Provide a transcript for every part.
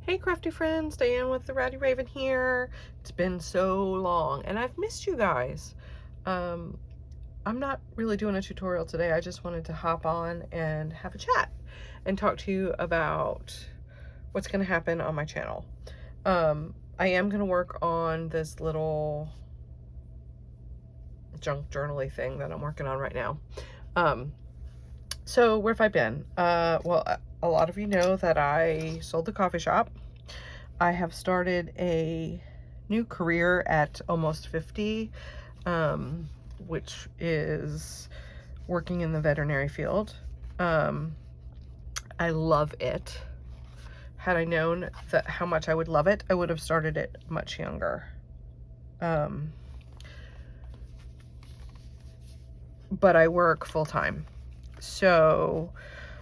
Hey crafty friends, Diane with the Ratty Raven here. It's been so long and I've missed you guys. Um, I'm not really doing a tutorial today. I just wanted to hop on and have a chat and talk to you about what's going to happen on my channel. I am going to work on this little junk journaling thing that I'm working on right now. So where have I been? Well, a lot of you know that I sold the coffee shop. I have started a new career at almost 50, which is working in the veterinary field. I love it. Had I known that how much I would love it, I would have started it much younger. But I work full-time. So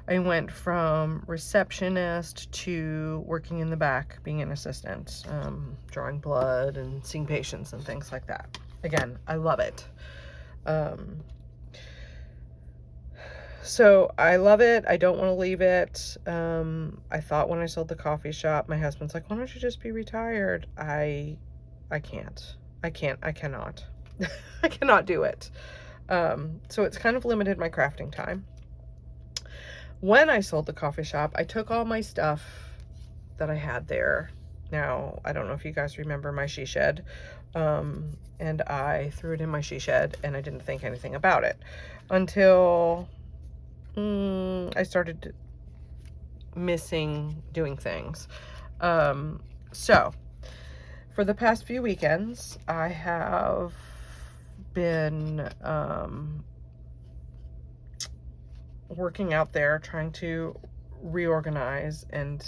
I went from receptionist to working in the back, being an assistant, drawing blood and seeing patients and things like that. Again, I love it. So I love it. I don't want to leave it. I thought when I sold the coffee shop, my husband's like, why don't you just be retired? I can't. I cannot. I cannot do it. So it's kind of limited my crafting time. When I sold the coffee shop, I took all my stuff that I had there. Now, I don't know if you guys remember my she shed, and I threw it in my she shed and I didn't think anything about it until I started missing doing things. So for the past few weekends, I have been working out there trying to reorganize and,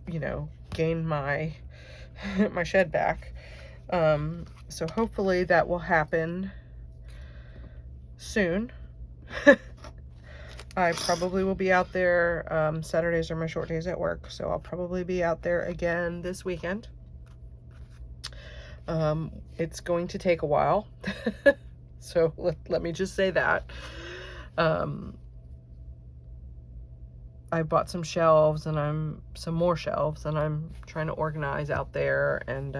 you know, gain my my shed back. So hopefully that will happen soon. I probably will be out there. Saturdays are my short days at work, so I'll probably be out there again this weekend. It's going to take a while. So let me just say that. I bought some shelves and some more shelves, and I'm trying to organize out there and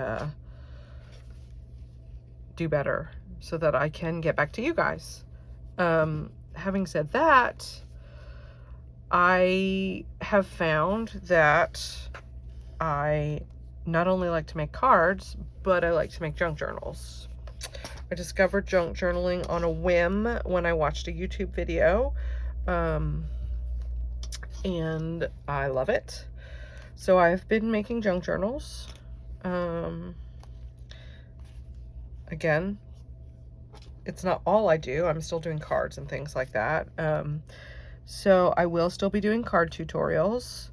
do better so that I can get back to you guys. Having said that, I have found that I not only like to make cards, but I like to make junk journals. I discovered junk journaling on a whim when I watched a YouTube video, and I love it. So I've been making junk journals. Again, it's not all I do. I'm still doing cards and things like that. So I will still be doing card tutorials.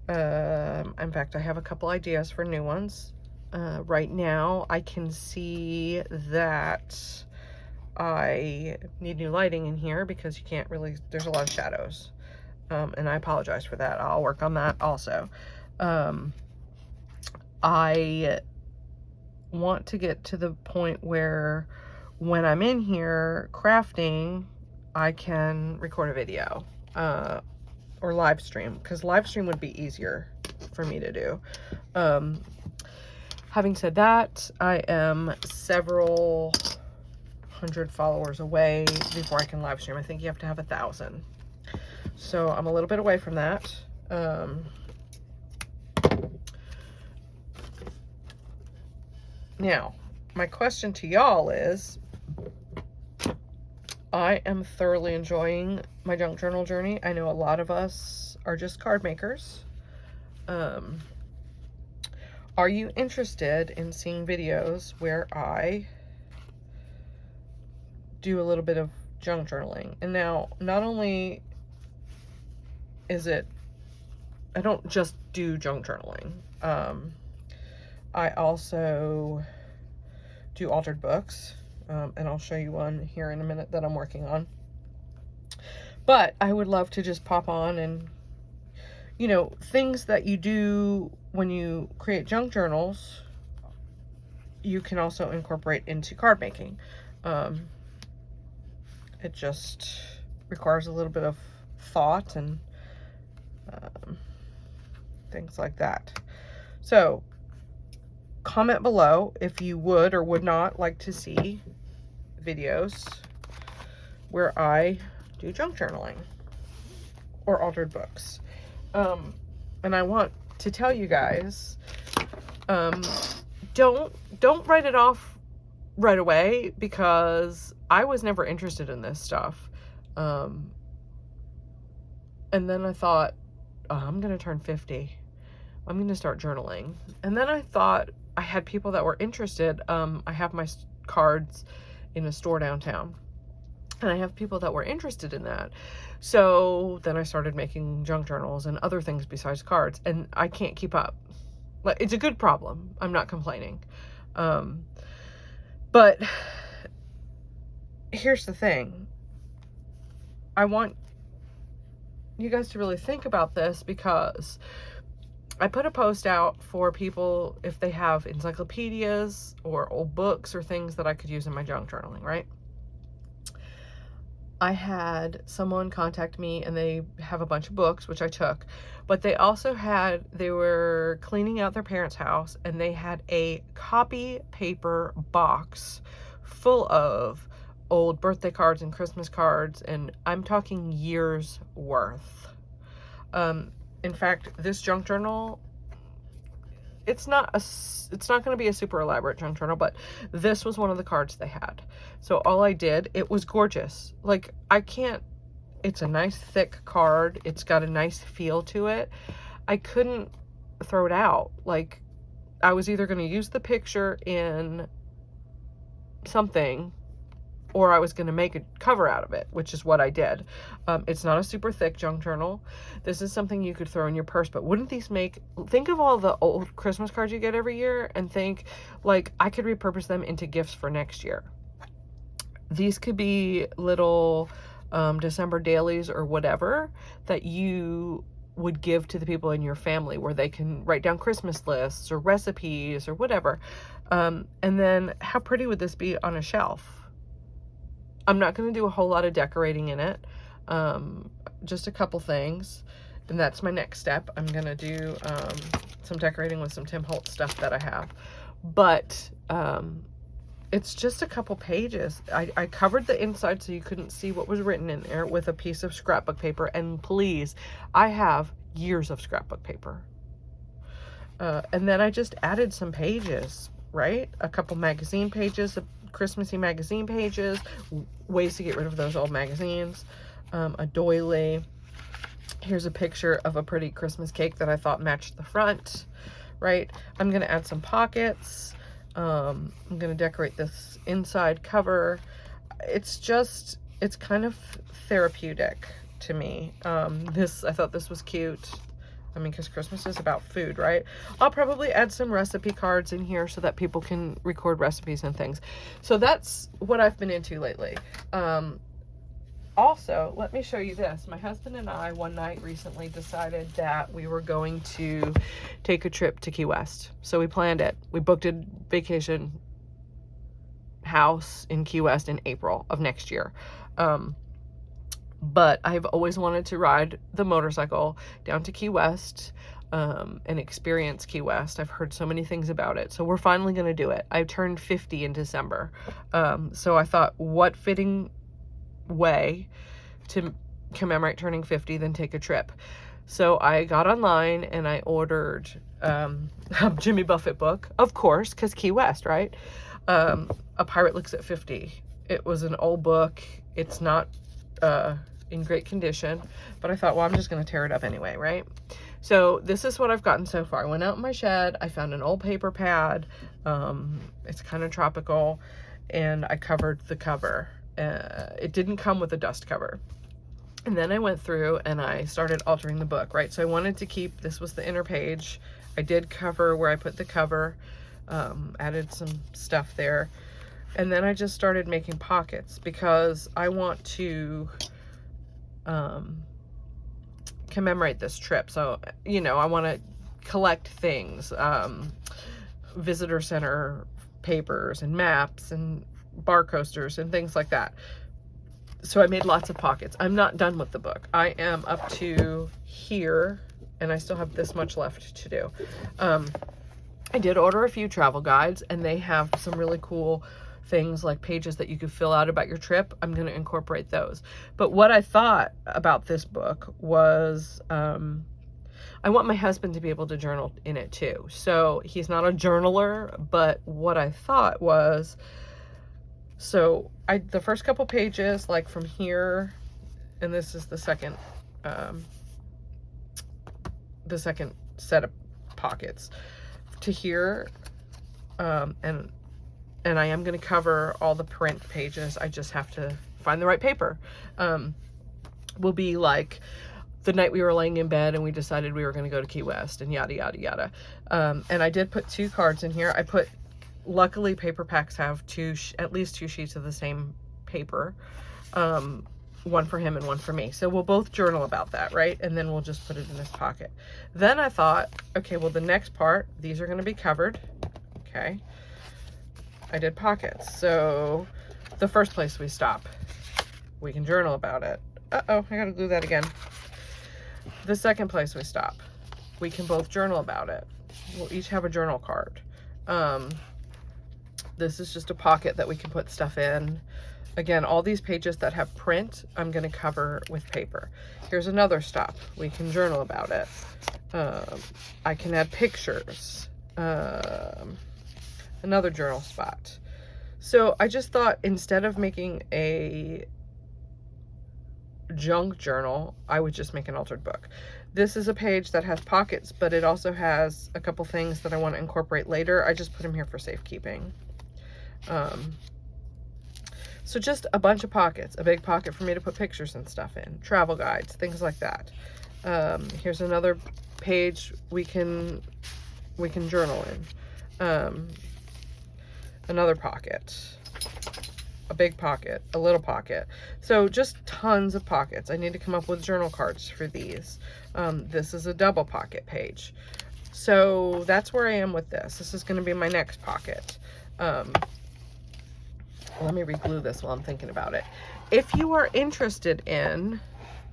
In fact, I have a couple ideas for new ones. Right now, I can see that I need new lighting in here because you can't really, there's a lot of shadows. And I apologize for that. I'll work on that also. I want to get to the point where when I'm in here crafting, I can record a video or live stream, because live stream would be easier for me to do. Having said that, I am several hundred followers away before I can live stream. I think you have to have 1,000. So I'm a little bit away from that. Now, my question to y'all is, I am thoroughly enjoying my junk journal journey. I know a lot of us are just card makers. Are you interested in seeing videos where I do a little bit of junk journaling? And now, not only is it, I don't just do junk journaling. I also do altered books. And I'll show you one here in a minute that I'm working on. But I would love to just pop on and, you know, things that you do when you create junk journals, you can also incorporate into card making. It just requires a little bit of thought and things like that. So comment below if you would or would not like to see videos where I do junk journaling or altered books. And I want to tell you guys, don't write it off right away, because I was never interested in this stuff. And then I thought, oh, I'm going to turn 50. I'm going to start journaling. And then I thought I had people that were interested. I have my cards in a store downtown, and I have people that were interested in that. So then I started making junk journals and other things besides cards, and I can't keep up. Like, it's a good problem. I'm not complaining. But here's the thing. I want you guys to really think about this, because I put a post out for people if they have encyclopedias or old books or things that I could use in my junk journaling, right? I had someone contact me, and they have a bunch of books, which I took, but they also they were cleaning out their parents' house, and they had a copy paper box full of old birthday cards and Christmas cards, and I'm talking years worth. In fact, this junk journal, it's not going to be a super elaborate junk journal, but this was one of the cards they had. So all I did, it was gorgeous. Like, it's a nice thick card. It's got a nice feel to it. I couldn't throw it out. Like, I was either going to use the picture in something, or I was going to make a cover out of it, which is what I did. It's not a super thick junk journal. This is something you could throw in your purse, but wouldn't these think of all the old Christmas cards you get every year, and think, like, I could repurpose them into gifts for next year. These could be little December dailies or whatever that you would give to the people in your family, where they can write down Christmas lists or recipes or whatever. And then how pretty would this be on a shelf? I'm not going to do a whole lot of decorating in it. Just a couple things. And that's my next step. I'm going to do some decorating with some Tim Holtz stuff that I have. But it's just a couple pages. I covered the inside so you couldn't see what was written in there with a piece of scrapbook paper. And please, I have years of scrapbook paper. And then I just added some pages, right? A couple magazine pages, Christmassy magazine pages, ways to get rid of those old magazines, a doily. Here's a picture of a pretty Christmas cake that I thought matched the front, right? I'm going to add some pockets. I'm going to decorate this inside cover. It's kind of therapeutic to me. I thought this was cute. I mean, because Christmas is about food, right? I'll probably add some recipe cards in here so that people can record recipes and things. So that's what I've been into lately. Also, let me show you this. My husband and I, one night recently, decided that we were going to take a trip to Key West. So we planned it. We booked a vacation house in Key West in April of next year. But I've always wanted to ride the motorcycle down to Key West and experience Key West. I've heard so many things about it. So we're finally going to do it. I turned 50 in December. So I thought, what fitting way to commemorate turning 50 than take a trip. So I got online and I ordered a Jimmy Buffett book, of course, because Key West, right? A Pirate Looks at 50. It was an old book. It's not in great condition, but I thought, well, I'm just going to tear it up anyway, right? So this is what I've gotten so far. I went out in my shed. I found an old paper pad. It's kind of tropical, and I covered the cover. It didn't come with a dust cover. And then I went through and I started altering the book, right? So I wanted to keep, this was the inner page. I did cover where I put the cover, added some stuff there. And then I just started making pockets because I want to commemorate this trip. So, you know, I want to collect things, visitor center papers and maps and bar coasters and things like that. So I made lots of pockets. I'm not done with the book. I am up to here and I still have this much left to do. I did order a few travel guides, and they have some really cool things like pages that you could fill out about your trip. I'm going to incorporate those. But what I thought about this book was, I want my husband to be able to journal in it too. So he's not a journaler, but what I thought was, so the first couple pages, like from here, and this is the second set of pockets to here, and I am going to cover all the print pages. I just have to find the right paper. Will be like the night we were laying in bed and we decided we were going to go to Key West, and yada, yada, yada. And I did put 2 cards in here. Luckily paper packs have at least 2 sheets of the same paper. One for him and one for me. So we'll both journal about that, right? And then we'll just put it in this pocket. Then I thought, okay, well, the next part, these are going to be covered. Okay. I did pockets. So the first place we stop, we can journal about it. Uh-oh, I got to glue that again. The second place we stop, we can both journal about it. We'll each have a journal card. This is just a pocket that we can put stuff in. Again, all these pages that have print, I'm going to cover with paper. Here's another stop. We can journal about it. I can add pictures. Another journal spot. So I just thought, instead of making a junk journal, I would just make an altered book. This is a page that has pockets, but it also has a couple things that I want to incorporate later. I just put them here for safekeeping. So just a bunch of pockets, a big pocket for me to put pictures and stuff in, travel guides, things like that. Here's another page we can journal in. Another pocket, a big pocket, a little pocket. So just tons of pockets. I need to come up with journal cards for these. This is a double pocket page. So that's where I am with this. This is going to be my next pocket. Let me re-glue this while I'm thinking about it. If you are interested in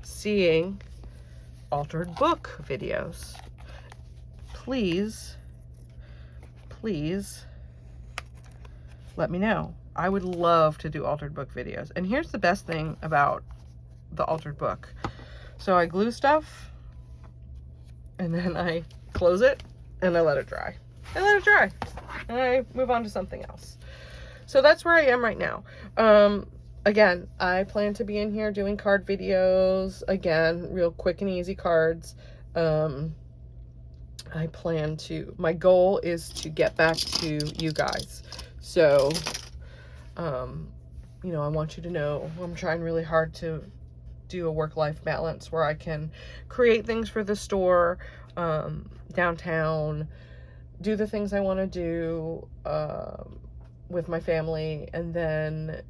seeing altered book videos, please let me know. I would love to do altered book videos. And here's the best thing about the altered book. So I glue stuff, and then I close it, and I let it dry. And I move on to something else. So that's where I am right now. Again, I plan to be in here doing card videos. Again, real quick and easy cards. My goal is to get back to you guys. So, you know, I want you to know I'm trying really hard to do a work-life balance where I can create things for the store, downtown, do the things I want to do, with my family, and then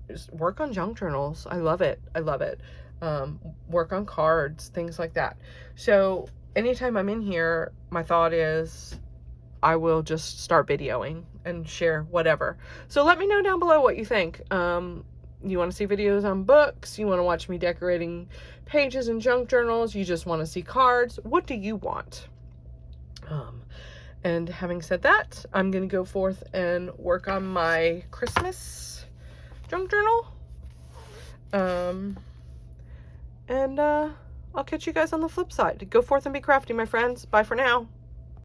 just work on junk journals. I love it. Work on cards, things like that. So anytime I'm in here, my thought is I will just start videoing and share whatever. So let me know down below what you think. You want to see videos on books? You want to watch me decorating pages and junk journals? You just want to see cards? What do you want? And having said that, I'm going to go forth and work on my Christmas junk journal. And I'll catch you guys on the flip side. Go forth and be crafty, my friends. Bye for now.